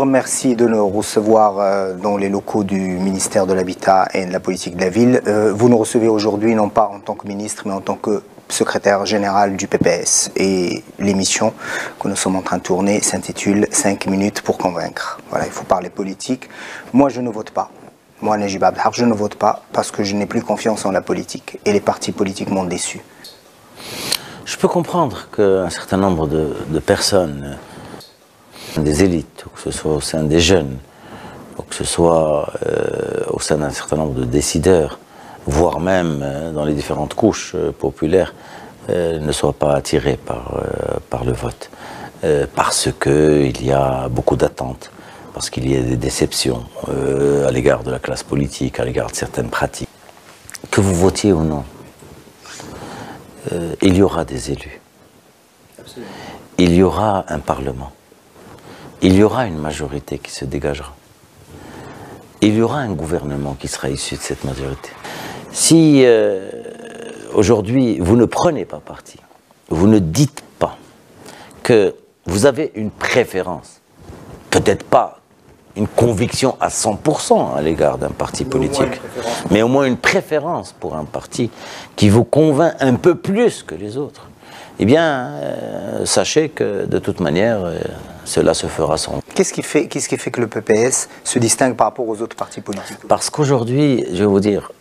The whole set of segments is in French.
remercie de nous recevoir dans les locaux du ministère de l'Habitat et de la Politique de la Ville. Vous nous recevez aujourd'hui non pas en tant que ministre, mais en tant que secrétaire général du PPS. Et l'émission que nous sommes en train de tourner s'intitule 5 minutes pour convaincre. Voilà, il faut parler politique. Moi, je ne vote pas. Moi, Najib Abdelhak, je ne vote pas parce que je n'ai plus confiance en la politique. Et les partis politiques m'ont déçu. Je peux comprendre qu'un certain nombre de personnes, des élites, que ce soit au sein des jeunes, ou que ce soit au sein d'un certain nombre de décideurs, voire même dans les différentes couches populaires, ne soient pas attirés par le vote. Parce qu'il y a beaucoup d'attentes, parce qu'il y a des déceptions à l'égard de la classe politique, à l'égard de certaines pratiques. Que vous votiez ou non, il y aura des élus. Absolument. Il y aura un Parlement. Il y aura une majorité qui se dégagera. Il y aura un gouvernement qui sera issu de cette majorité. Si aujourd'hui vous ne prenez pas parti, vous ne dites pas que vous avez une préférence, peut-être pas une conviction à 100% à l'égard d'un parti politique, mais au moins une préférence pour un parti qui vous convainc un peu plus que les autres, eh bien, sachez que de toute manière, cela se fera sans. Qu'est-ce qui fait que le PPS se distingue par rapport aux autres partis politiques? Parce qu'aujourd'hui, je vais vous dire,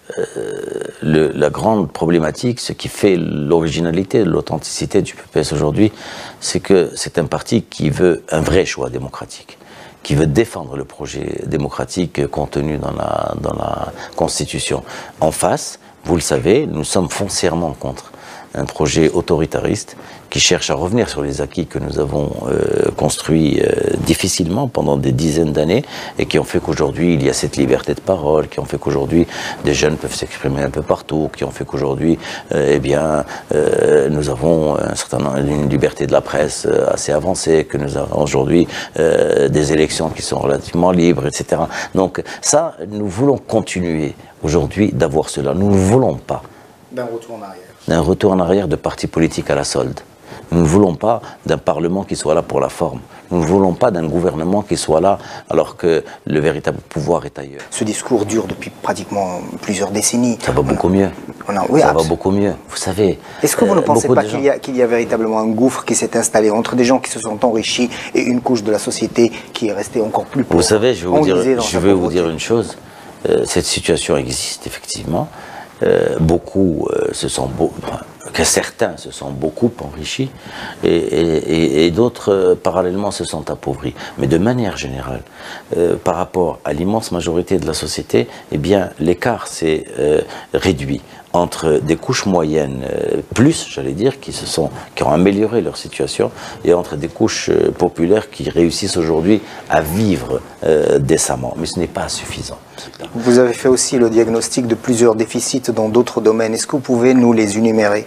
la grande problématique, ce qui fait l'originalité, l'authenticité du PPS aujourd'hui, c'est que c'est un parti qui veut un vrai choix démocratique, qui veut défendre le projet démocratique contenu dans la Constitution. En face, vous le savez, nous sommes foncièrement contre un projet autoritariste qui cherche à revenir sur les acquis que nous avons construits difficilement pendant des dizaines d'années et qui ont fait qu'aujourd'hui il y a cette liberté de parole, qui ont fait qu'aujourd'hui des jeunes peuvent s'exprimer un peu partout, qui ont fait qu'aujourd'hui nous avons une liberté de la presse assez avancée, que nous avons aujourd'hui des élections qui sont relativement libres, etc. Donc ça, nous voulons continuer aujourd'hui d'avoir cela. Nous ne voulons pas d'un retour en arrière. D'un retour en arrière de partis politiques à la solde. Nous ne voulons pas d'un Parlement qui soit là pour la forme. Nous ne voulons pas d'un gouvernement qui soit là alors que le véritable pouvoir est ailleurs. Ce discours dure depuis pratiquement plusieurs décennies. Ça va beaucoup mieux. Oui, ça va beaucoup mieux. Vous savez. Est-ce que vous ne pensez pas qu'il y a véritablement un gouffre qui s'est installé entre des gens qui se sont enrichis et une couche de la société qui est restée encore plus pauvre? Vous savez, je vais vous dire une chose. Cette situation existe effectivement. Certains se sont beaucoup enrichis et d'autres parallèlement se sont appauvris. Mais de manière générale, par rapport à l'immense majorité de la société, eh bien l'écart s'est réduit entre des couches moyennes j'allais dire, qui ont amélioré leur situation, et entre des couches populaires qui réussissent aujourd'hui à vivre décemment. Mais ce n'est pas suffisant. Vous avez fait aussi le diagnostic de plusieurs déficits dans d'autres domaines. Est-ce que vous pouvez nous les énumérer?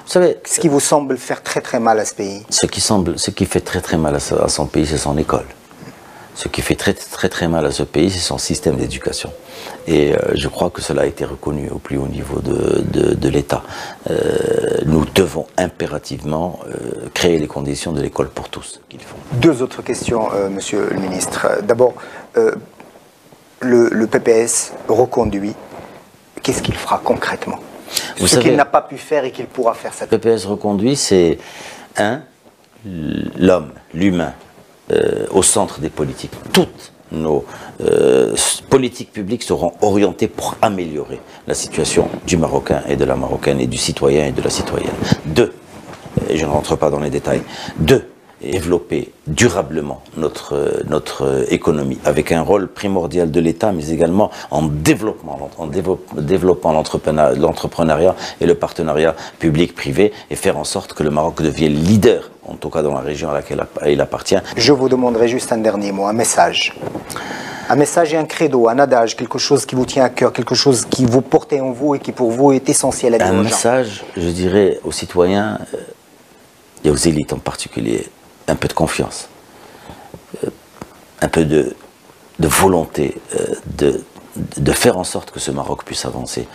Vous savez, ce qui vous semble faire très très mal à ce pays? Ce qui fait très très mal à son pays, c'est son école. Ce qui fait très très très mal à ce pays, c'est son système d'éducation. Et je crois que cela a été reconnu au plus haut niveau de l'État. Nous devons impérativement créer les conditions de l'école pour tous qu'il faut. Deux autres questions, monsieur le ministre. D'abord, le PPS reconduit. Qu'est-ce qu'il fera concrètement? Ce qu'il n'a pas pu faire et qu'il pourra faire cette année. Le PPS reconduit, c'est l'homme, l'humain, au centre des politiques. Toutes nos politiques publiques seront orientées pour améliorer la situation du Marocain et de la Marocaine et du citoyen et de la citoyenne. Deux, et je ne rentre pas dans les détails, développer durablement notre économie avec un rôle primordial de l'État, mais également en développant l'entrepreneuriat et le partenariat public-privé, et faire en sorte que le Maroc devienne leader, en tout cas dans la région à laquelle il appartient. Je vous demanderai juste un dernier mot, un message. Un message et un credo, un adage, quelque chose qui vous tient à cœur, quelque chose qui vous portez en vous et qui pour vous est essentiel à dire aux gens. Un message, je dirais, aux citoyens et aux élites en particulier, un peu de confiance, un peu de volonté de faire en sorte que ce Maroc puisse avancer.